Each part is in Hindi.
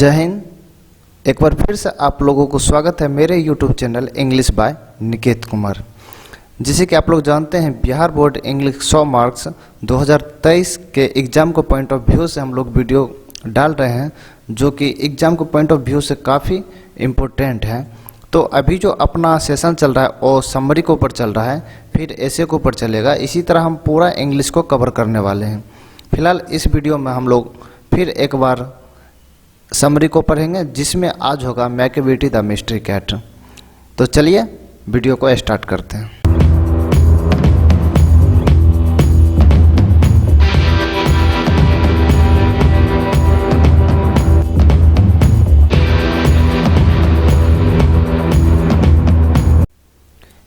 जय हिंद। एक बार फिर से आप लोगों को स्वागत है मेरे YouTube channel English by Niket Kumar. जिसे कि आप लोग जानते हैं बिहार बोर्ड इंग्लिश 100 मार्क्स 2023 के एग्ज़ाम को पॉइंट ऑफ व्यू से हम लोग वीडियो डाल रहे हैं, जो कि एग्ज़ाम को पॉइंट ऑफ व्यू से काफ़ी इम्पोर्टेंट है। तो अभी जो अपना सेशन चल रहा है वो समरी के ऊपर चल रहा है, फिर ऐसे के ऊपर चलेगा। इसी तरह हम पूरा इंग्लिश को कवर करने वाले हैं। फिलहाल इस वीडियो में हम लोग फिर एक बार समरी को पढ़ेंगे, जिसमें आज होगा मैकेविटी द मिस्ट्री कैट। तो चलिए वीडियो को स्टार्ट करते हैं।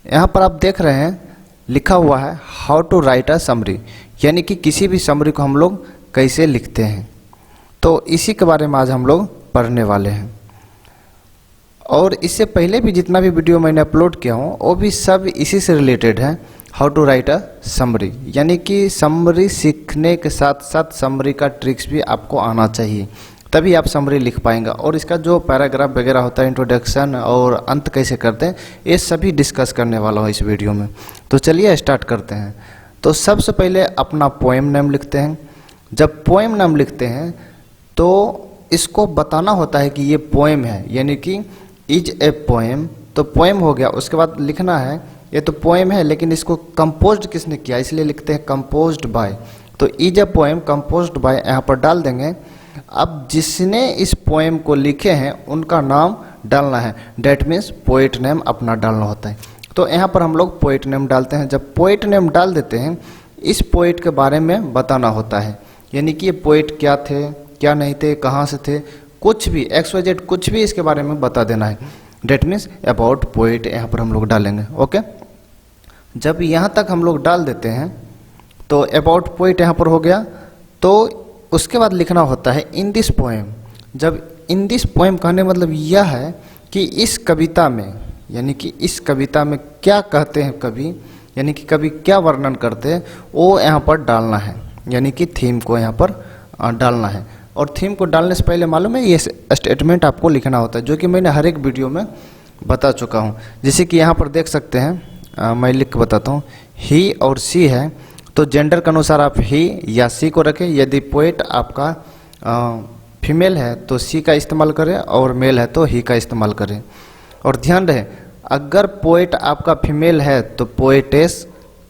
यहाँ पर आप देख रहे हैं लिखा हुआ है how to write a summary, यानी कि किसी भी समरी को हम लोग कैसे लिखते हैं। तो इसी के बारे में आज हम लोग पढ़ने वाले हैं। और इससे पहले भी जितना भी वीडियो मैंने अपलोड किया हूँ वो भी सब इसी से रिलेटेड है, how to write a summary. यानी कि समरी सीखने के साथ साथ समरी का ट्रिक्स भी आपको आना चाहिए, तभी आप समरी लिख पाएंगे। और इसका जो पैराग्राफ वगैरह होता है, इंट्रोडक्शन और अंत कैसे करते हैं, ये सभी डिस्कस करने वाला हूँ इस वीडियो में। तो चलिए स्टार्ट करते हैं। तो सबसे पहले अपना पोएम नेम लिखते हैं। जब पोएम नेम लिखते हैं तो इसको बताना होता है कि ये पोएम है, यानी कि इज ए पोएम। तो पोएम हो गया, उसके बाद लिखना है ये तो पोएम है, लेकिन इसको कंपोज्ड किसने किया, इसलिए लिखते हैं कंपोज्ड बाय। तो is a poem composed bye यहाँ पर डाल देंगे। अब जिसने इस पोएम को लिखे हैं उनका नाम डालना है, डेट मीन्स पोएट नेम अपना डालना होता है। तो यहाँ पर हम लोग पोएट नेम डालते हैं। जब पोएट नेम डाल देते हैं, इस पोएट के बारे में बताना होता है, यानी कि ये पोएट क्या थे, क्या नहीं थे, कहाँ से थे, कुछ भी XYZ कुछ भी इसके बारे में बता देना है। डेट मीन्स अबाउट पोएट यहाँ पर हम लोग डालेंगे। ओके, जब यहाँ तक हम लोग डाल देते हैं तो अबाउट पोएट यहाँ पर हो गया। तो उसके बाद लिखना होता है इन दिस पोएम। जब इन दिस पोएम कहने मतलब यह है कि इस कविता में, यानी कि इस कविता में क्या कहते हैं कवि, यानी कि कवि क्या वर्णन करते हैं, वो यहाँ पर डालना है, यानी कि थीम को यहाँ पर डालना है। और थीम को डालने से पहले मालूम है ये स्टेटमेंट आपको लिखना होता है, जो कि मैंने हर एक वीडियो में बता चुका हूँ। जैसे कि यहाँ पर देख सकते हैं, मैं लिख के बताता हूँ। ही और सी है तो जेंडर के अनुसार आप ही या सी को रखें। यदि पोएट आपका फीमेल है तो सी का इस्तेमाल करें, और मेल है तो ही का इस्तेमाल करें। और ध्यान रहे, अगर पोएट आपका फीमेल है तो पोएटेस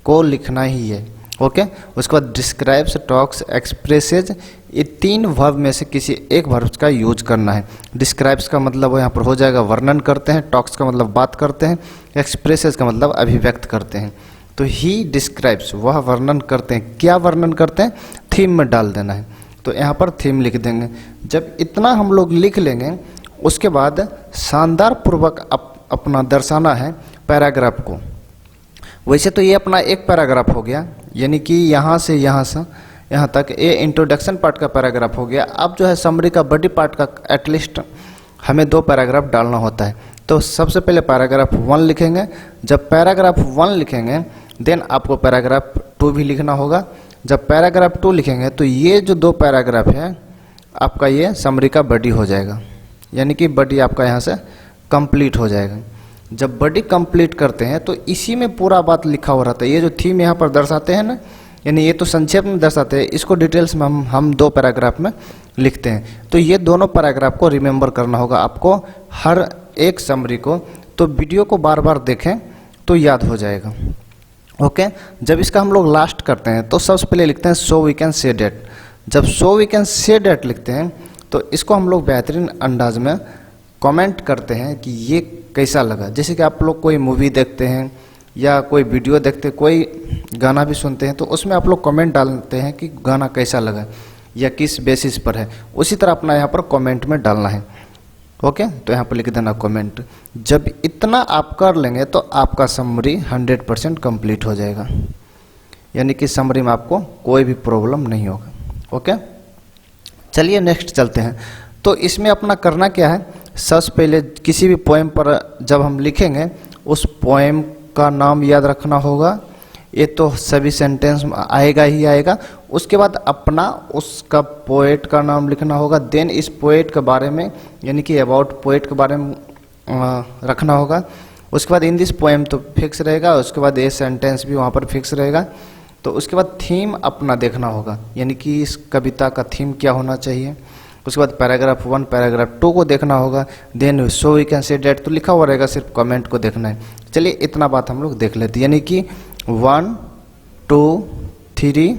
को लिखना ही है। ओके, उसके बाद डिस्क्राइब्स, टॉक्स, एक्सप्रेसेज, ये 3 वर्ब में से किसी एक वर्ब का यूज करना है। डिस्क्राइब्स का मतलब यहाँ पर हो जाएगा वर्णन करते हैं, टॉक्स का मतलब बात करते हैं, एक्सप्रेसेज का मतलब अभिव्यक्त करते हैं। तो ही डिस्क्राइब्स, वह वर्णन करते हैं। क्या वर्णन करते हैं, थीम में डाल देना है। तो यहाँ पर थीम लिख देंगे। जब इतना हम लोग लिख लेंगे, उसके बाद शानदार पूर्वक अपना दर्शाना है पैराग्राफ को। वैसे तो ये अपना एक पैराग्राफ हो गया, यानी कि यहाँ से यहाँ तक ये इंट्रोडक्शन पार्ट का पैराग्राफ हो गया। अब जो है समरी का बॉडी पार्ट का एटलीस्ट हमें 2 पैराग्राफ डालना होता है। तो सबसे पहले पैराग्राफ 1 लिखेंगे। जब पैराग्राफ 1 लिखेंगे देन आपको पैराग्राफ 2 भी लिखना होगा। जब पैराग्राफ 2 लिखेंगे तो ये जो 2 पैराग्राफ है आपका ये समरी का बॉडी हो जाएगा, यानी कि बॉडी आपका यहाँ से कंप्लीट हो जाएगा। जब बॉडी कंप्लीट करते हैं तो इसी में पूरा बात लिखा हो रहता है। ये जो थीम यहाँ पर दर्शाते हैं ना, यानी ये तो संक्षेप में दर्शाते हैं, इसको डिटेल्स में हम 2 पैराग्राफ में लिखते हैं। तो ये दोनों पैराग्राफ को रिमेंबर करना होगा आपको, हर एक समरी को। तो वीडियो को बार बार देखें तो याद हो जाएगा। ओके, जब इसका हम लोग लास्ट करते हैं तो सबसे पहले लिखते हैं so we can say that. जब so we can say that लिखते हैं तो इसको हम लोग बेहतरीन अंदाज में कमेंट करते हैं कि ये कैसा लगा। जैसे कि आप लोग कोई मूवी देखते हैं या कोई वीडियो देखते हैं, कोई गाना भी सुनते हैं, तो उसमें आप लोग कमेंट डालते हैं कि गाना कैसा लगा या किस बेसिस पर है। उसी तरह अपना यहाँ पर कमेंट में डालना है। ओके, तो यहाँ पर लिख देना कमेंट। जब इतना आप कर लेंगे तो आपका समरी 100% कंप्लीट हो जाएगा, यानी कि समरी में आपको कोई भी प्रॉब्लम नहीं होगा। ओके, चलिए नेक्स्ट चलते हैं। तो इसमें अपना करना क्या है, सबसे पहले किसी भी पोएम पर जब हम लिखेंगे उस पोएम का नाम याद रखना होगा। ये तो सभी सेंटेंस में आएगा ही आएगा। उसके बाद अपना उसका पोएट का नाम लिखना होगा, देन इस पोएट के बारे में यानी कि अबाउट पोएट के बारे में रखना होगा। उसके बाद इन दिस पोएम तो फिक्स रहेगा, उसके बाद ये सेंटेंस भी वहाँ पर फिक्स रहेगा। तो उसके बाद थीम अपना देखना होगा, यानी कि इस कविता का थीम क्या होना चाहिए। उसके बाद पैराग्राफ 1 पैराग्राफ 2 को देखना होगा, then so we can say that तो लिखा हुआ रहेगा, सिर्फ कमेंट को देखना है। चलिए इतना बात हम लोग देख लेते हैं, यानी कि 1 2 3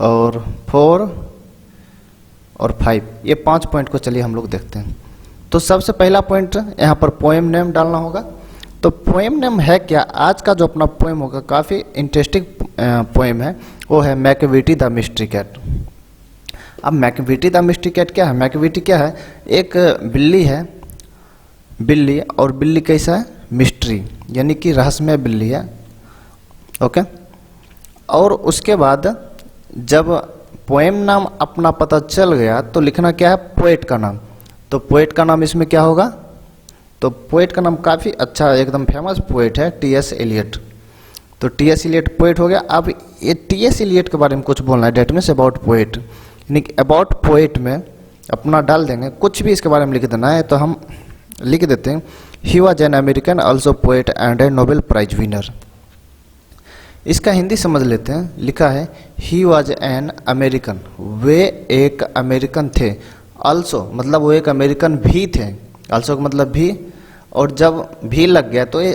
और 4 और 5 ये 5 पॉइंट को चलिए हम लोग देखते हैं। तो सबसे पहला पॉइंट यहाँ पर पोएम नेम डालना होगा। तो पोएम नेम है क्या, आज का जो अपना पोएम होगा काफ़ी इंटरेस्टिंग पोएम है, वो है मैकविटी द मिस्ट्री कैट। अब मैकविटी द मिस्ट्री कैट क्या है, मैकविटी क्या है, एक बिल्ली है, बिल्ली और बिल्ली कैसा है, मिस्ट्री यानी कि रहस्यमय बिल्ली है। ओके, और उसके बाद जब पोएम नाम अपना पता चल गया तो लिखना क्या है, पोएट का नाम। तो पोएट का नाम इसमें क्या होगा, तो पोएट का नाम काफ़ी अच्छा एकदम फेमस पोएट है टी.एस. एलियट। तो टी.एस. एलियट पोएट हो गया। अब ये टी.एस. एलियट के बारे में कुछ बोलना है, डेट मीन्स अबाउट पोएट, यानी कि अबाउट पोएट में अपना डाल देंगे, कुछ भी इसके बारे में लिख देना है। तो हम लिख देते हैं, he was an American also poet and a Nobel prize winner. इसका हिंदी समझ लेते हैं, लिखा है ही वॉज एन अमेरिकन, वे एक अमेरिकन थे, ऑल्सो मतलब वो एक अमेरिकन भी थे, ऑल्सो का मतलब भी, और जब भी लग गया तो ये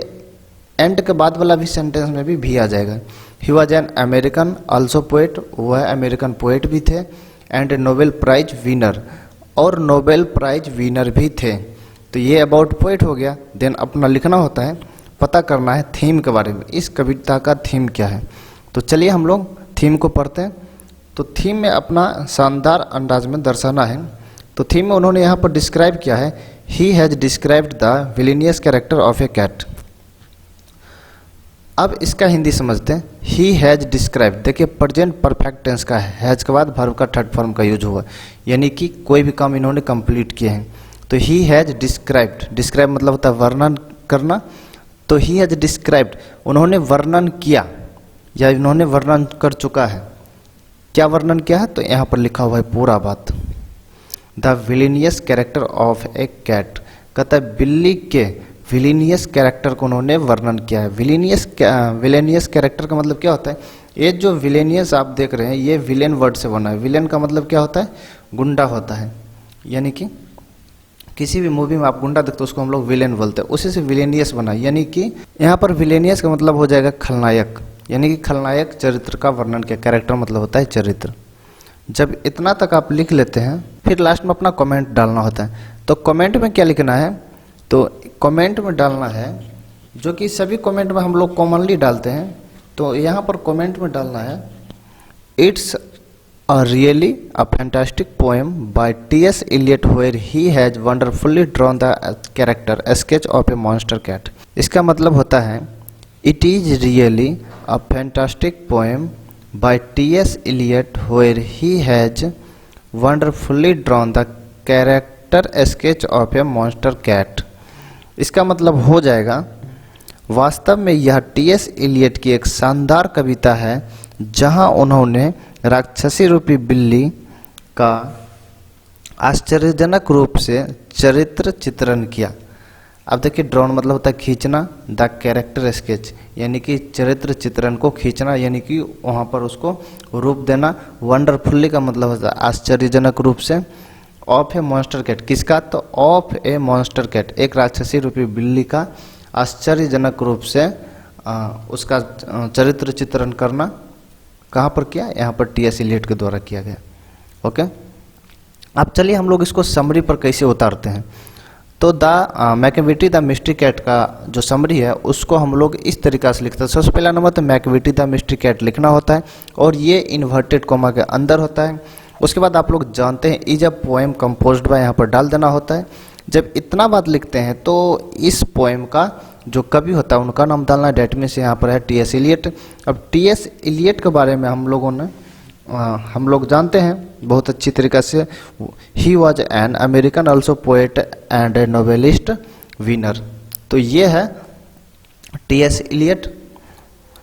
एंड के बाद वाला भी सेंटेंस में भी आ जाएगा। ही was an American also poet, वह अमेरिकन पोएट भी थे, एंड नोबेल प्राइज विनर, और नोबेल प्राइज विनर भी थे। तो ये अबाउट पोएट हो गया। देन अपना लिखना होता है, पता करना है थीम के बारे में, इस कविता का थीम क्या है। तो चलिए हम लोग थीम को पढ़ते हैं। तो थीम में अपना शानदार अंदाज में दर्शाना है। तो थीम में उन्होंने यहाँ पर डिस्क्राइब किया है, he has described the villainous character of a cat. अब इसका हिंदी समझते हैं, ही हैज़ डिस्क्राइब, देखिए प्रेजेंट परफेक्ट टेंस का है, हैज़ के बाद वर्ब का थर्ड फॉर्म का यूज हुआ, यानी कि कोई भी काम इन्होंने कंप्लीट किए हैं। तो ही हैज़ डिस्क्राइब्ड, डिस्क्राइब मतलब होता है वर्णन करना। तो ही हैज़ डिस्क्राइब्ड, उन्होंने वर्णन किया या इन्होंने वर्णन कर चुका है। क्या वर्णन किया है, तो यहाँ पर लिखा हुआ है पूरा बात, the villainous character of a cat, कहता है बिल्ली के विलेनियस कैरेक्टर को उन्होंने वर्णन किया है। विलेनियस कैरेक्टर का मतलब क्या होता है, ये जो विलेनियस आप देख रहे हैं ये विलेन वर्ड से बना है। विलेन का मतलब क्या होता है, गुंडा होता है, यानी कि किसी भी मूवी में आप गुंडा देखते हो उसको हम लोग विलेन बोलते हैं, उसी से विलेनियस बना, यानी कि यहाँ पर विलेनियस का मतलब हो जाएगा खलनायक, यानी कि खलनायक चरित्र का वर्णन किया। कैरेक्टर मतलब होता है चरित्र। जब इतना तक आप लिख लेते हैं फिर लास्ट में अपना कमेंट डालना होता है। तो कमेंट में क्या लिखना है, तो कमेंट में डालना है जो कि सभी कमेंट में हम लोग कॉमनली डालते हैं। तो यहाँ पर कमेंट में डालना है, it's a really a fantastic poem by T S. Eliot where he has wonderfully drawn the character sketch of a monster cat. इसका मतलब होता है, it is really a fantastic poem by T.S. Eliot where he has wonderfully drawn the character sketch of a monster cat। इसका मतलब हो जाएगा, वास्तव में यह टी.एस. एलियट की एक शानदार कविता है जहां उन्होंने राक्षसी रूपी बिल्ली का आश्चर्यजनक रूप से चरित्र चित्रण किया। अब देखिए ड्रॉन मतलब होता है खींचना, द कैरेक्टर स्केच यानी कि चरित्र चित्रण को खींचना, यानी कि वहाँ पर उसको रूप देना। वंडरफुल्ली का मतलब होता है आश्चर्यजनक रूप से, ऑफ ए मॉन्स्टर कैट, किसका, तो ऑफ ए मॉन्स्टर कैट, एक राक्षसी रूपी बिल्ली का आश्चर्यजनक रूप से उसका चरित्र चित्रण करना कहाँ पर किया, यहाँ पर टी.एस. एलियट के द्वारा किया गया। ओके, अब चलिए हम लोग इसको समरी पर कैसे उतारते हैं। तो the Macavity the mystery cat का जो समरी है उसको हम लोग इस तरीक़ा से लिखते हैं। सबसे पहला नंबर तो मैकविटी द मिस्ट्री कैट लिखना होता है और ये इन्वर्टेड कॉमा के अंदर होता है। उसके बाद आप लोग जानते हैं is a poem composed bye, यहाँ पर डाल देना होता है। जब इतना बात लिखते हैं तो इस पोएम का जो कवि होता है उनका नाम डालना है, डेट मीन्स यहाँ पर है टी.एस. एलियट। अब टी.एस. एलियट के बारे में हम लोग जानते हैं बहुत अच्छी तरीक़ा से, ही was an American also poet and A novelist winner. तो ये है टी.एस. एलियट,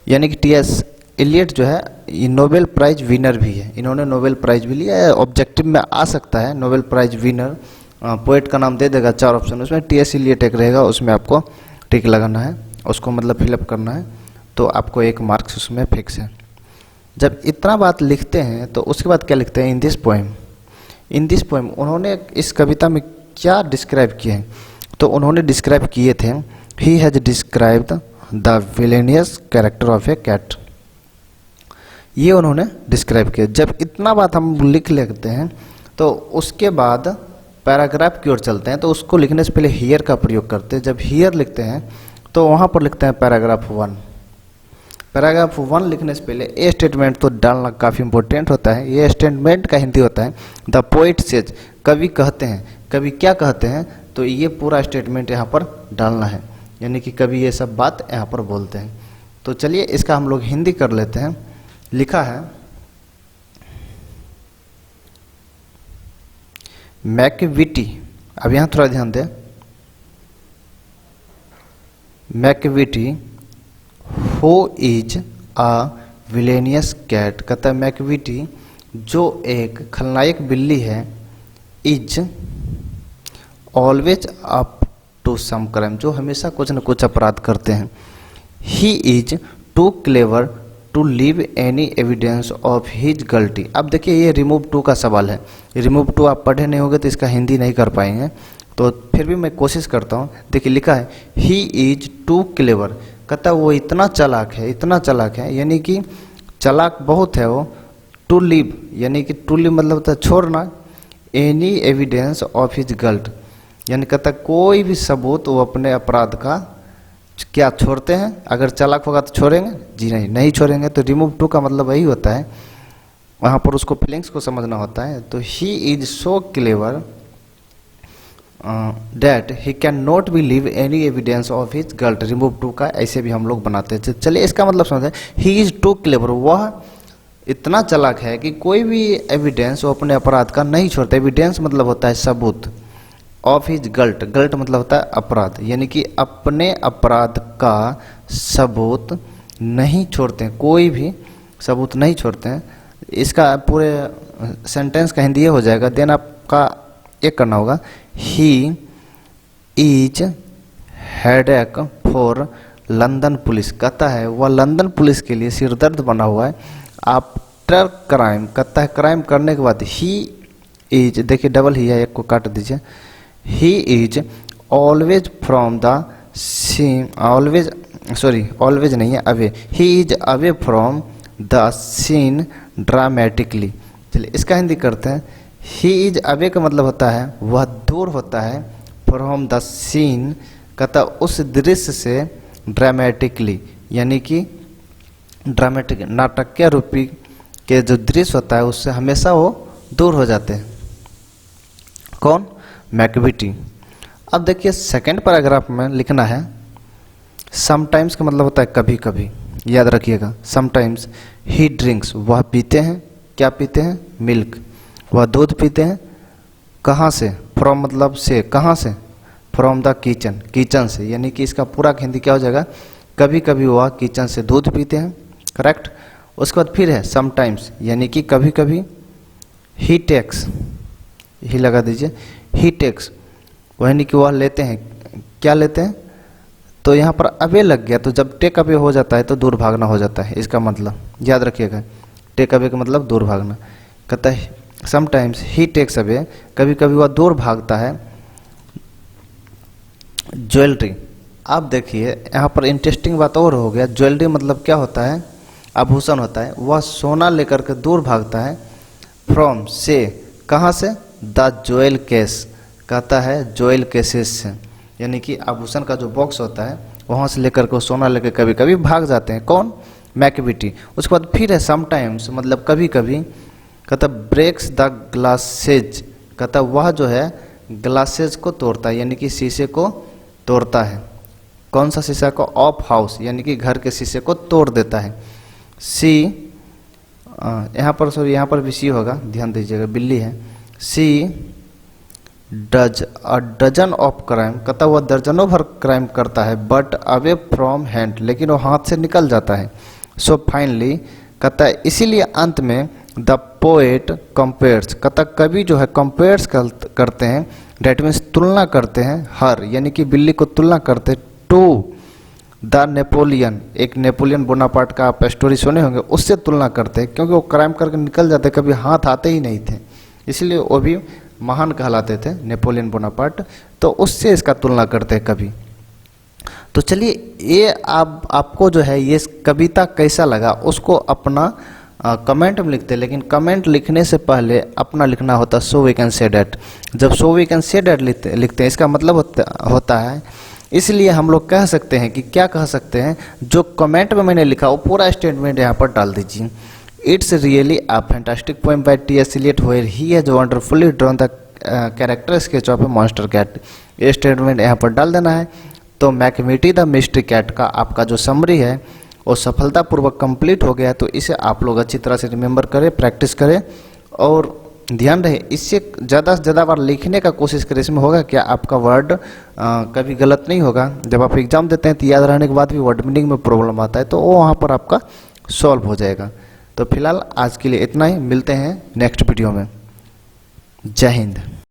यानी कि टी.एस. इलियट जो है ये नोबेल प्राइज विनर भी है, इन्होंने नोबेल प्राइज भी लिया है। ऑब्जेक्टिव में आ सकता है नोबेल प्राइज विनर, पोएट का नाम दे देगा 4 ऑप्शन, उसमें टी.एस. इलियट एक रहेगा, उसमें आपको टिक लगाना है, उसको मतलब फिलअप करना है, तो आपको 1 मार्क्स उसमें फिक्स है। जब इतना बात लिखते हैं तो उसके बाद क्या लिखते हैं, in this poem. In this poem उन्होंने इस कविता में क्या डिस्क्राइब किए हैं, तो उन्होंने डिस्क्राइब किए थे, he has described the villainous character of a cat, ये उन्होंने डिस्क्राइब किया। जब इतना बात हम लिख लेते हैं तो उसके बाद पैराग्राफ की ओर चलते हैं, तो उसको लिखने से पहले हियर का प्रयोग करते हैं। जब हियर लिखते हैं तो वहाँ पर लिखते हैं पैराग्राफ 1। पैराग्राफ 1 लिखने से पहले ए स्टेटमेंट तो डालना काफ़ी इंपॉर्टेंट होता है। ये स्टेटमेंट का हिंदी होता है द पोइट सेज, कवि कहते हैं, कवि क्या कहते हैं, तो ये पूरा स्टेटमेंट यहाँ पर डालना है, यानी कि कवि ये सब बात यहाँ पर बोलते हैं। तो चलिए इसका हम लोग हिंदी कर लेते हैं। लिखा है, मैकविटी, अब यहाँ थोड़ा ध्यान दें, Macavity who is a villainous cat, कहता है मैकविटी जो एक खलनायक बिल्ली है, is always up to some crime, जो हमेशा कुछ न कुछ अपराध करते हैं। He is too clever to leave any evidence of his guilty. अब देखिए ये रिमूव टू का सवाल है, रिमूव टू आप पढ़े नहीं होगे तो इसका हिंदी नहीं कर पाएंगे, तो फिर भी मैं कोशिश करता हूँ। देखिए लिखा है ही इज टू क्लेवर, कहता है वो इतना चालाक है, इतना चालाक है, यानी कि चालाक बहुत है वो। टू लीव यानी कि टू लीव मतलब होता है छोड़ना, एनी एविडेंस ऑफ हिज गल्ट, यानी कहता है कोई भी सबूत वो अपने अपराध का क्या छोड़ते हैं। अगर चालाक होगा तो छोड़ेंगे, जी नहीं, नहीं छोड़ेंगे। तो रिमूव टू का मतलब वही होता है, वहाँ पर उसको फीलिंग्स को समझना होता है। तो he is so clever that he can not be leave any evidence of his guilt, remove to का ऐसे भी हम लोग बनाते हैं। चलिए इसका मतलब समझें, ही इज टू क्लेवर, वह इतना चालाक है कि कोई भी एविडेंस वो अपने अपराध का नहीं छोड़ता। एविडेंस मतलब होता है सबूत, ऑफ हिज गल्ट, गल्ट मतलब होता है अपराध, यानी कि अपने अपराध का सबूत नहीं छोड़ते हैं, कोई भी सबूत नहीं छोड़ते हैं। इसका पूरे सेंटेंस का हिंदी ये हो जाएगा, देन आपका एक करना होगा, he is headache for London police, कहता है वह लंदन पुलिस के लिए सिरदर्द बना हुआ है। आफ्टर क्राइम, कहता है क्राइम करने के बाद, ही इज, देखिए डबल ही है, एक को काट दीजिए, he is always from the scene, always sorry always नहीं है, away, he is away from the scene dramatically. चलिए इसका हिंदी करते हैं, ही इज अवे का मतलब होता है वह दूर होता है, फ्रॉम द सीन कहता उस दृश्य से, ड्रामेटिकली यानी कि ड्रामेटिक नाटकीय रूपी के जो दृश्य होता है उससे हमेशा वो दूर हो जाते हैं। कौन? मैकविटी। अब देखिए सेकंड पैराग्राफ में लिखना है, समटाइम्स का मतलब होता है कभी कभी, याद रखिएगा। समटाइम्स ही ड्रिंक्स, वह पीते हैं, क्या पीते हैं? मिल्क, वह दूध पीते हैं। कहाँ से? फ्रॉम मतलब से, कहाँ से? फ्रॉम द किचन, किचन से, यानी कि इसका पूरा हिंदी क्या हो जाएगा, कभी कभी वह किचन से दूध पीते हैं, करेक्ट। उसके बाद फिर है समटाइम्स, यानी कि कभी कभी। ही टेक्स, ही लगा दीजिए, ही टेक्स यानी कि वह लेते हैं, क्या लेते हैं? तो यहाँ पर अवे लग गया, तो जब टेक अवे हो जाता है तो दूर भागना हो जाता है, इसका मतलब याद रखिएगा। टेक अवे का मतलब दूर भागना। कहता है समटाइम्स ही टेक्स अवे, कभी कभी वह दूर भागता है। ज्वेलरी, आप देखिए यहाँ पर इंटरेस्टिंग बात और हो गया। ज्वेलरी मतलब क्या होता है? आभूषण होता है। वह सोना लेकर के दूर भागता है, फ्रॉम से, कहाँ से? द ज्वेल केस, कहता है ज्वेल केसेस से, यानी कि आभूषण का जो बॉक्स होता है वहाँ से लेकर के सोना लेकर कभी कभी भाग जाते हैं। कौन? मैकविटी। उसके बाद फिर है समटाइम्स, मतलब कभी कभी। कहता ब्रेक्स द ग्लासेज, कहता वह जो है ग्लासेज को तोड़ता है, यानी कि शीशे को तोड़ता है। कौन सा शीशा को? ऑफ हाउस, यानी कि घर के शीशे को तोड़ देता है। सी, यहाँ पर सॉरी यहाँ पर भी सी होगा, ध्यान दीजिएगा, बिल्ली है। She does a dozen of crime, कहता वह दर्जनों भर क्राइम करता है, बट अवे फ्रॉम हैंड, लेकिन वो हाथ से निकल जाता है। सो फाइनली कहता है इसीलिए अंत में द पोएट कंपेयर्स, कहता कवि जो है कंपेयर्स करते हैं, डेट मीन्स तुलना करते हैं, हर यानी कि बिल्ली को तुलना करते टू द नेपोलियन, एक नेपोलियन बोनापार्ट का आप स्टोरी सुने होंगे, उससे तुलना करते हैं क्योंकि वो क्राइम करके निकल जाते, कभी हाथ आते ही नहीं थे, इसलिए वो भी महान कहलाते थे नेपोलियन बोनापार्ट, तो उससे इसका तुलना करते हैं कवि। तो चलिए ये आपको जो है ये कविता कैसा लगा उसको अपना कमेंट में लिखते हैं, लेकिन कमेंट लिखने से पहले अपना लिखना होता है so we can say that. जब so we can say that लिखते हैं इसका मतलब होता है, इसलिए हम लोग कह सकते हैं कि क्या कह सकते हैं, जो कमेंट में मैंने लिखा वो पूरा स्टेटमेंट यहाँ पर डाल दीजिए। It's really a fantastic poem by T S. Eliot where he has wonderfully drawn the character sketch of a monster cat. ये स्टेटमेंट यहाँ पर डाल देना है। तो मैकमिटी द मिस्ट्री कैट का आपका जो समरी है वो सफलतापूर्वक कंप्लीट हो गया। तो इसे आप लोग अच्छी तरह से रिमेंबर करें, प्रैक्टिस करें और ध्यान रहे इससे ज़्यादा से ज़्यादा बार लिखने का कोशिश करें। इसमें होगा क्या, आपका वर्ड कभी गलत नहीं होगा। जब आप एग्ज़ाम देते हैं तो याद रहने के बाद भी वर्ड मीनिंग में प्रॉब्लम आता है तो वो वहाँ पर आपका सॉल्व हो जाएगा। तो फिलहाल आज के लिए इतना ही, मिलते हैं नेक्स्ट वीडियो में। जय हिंद।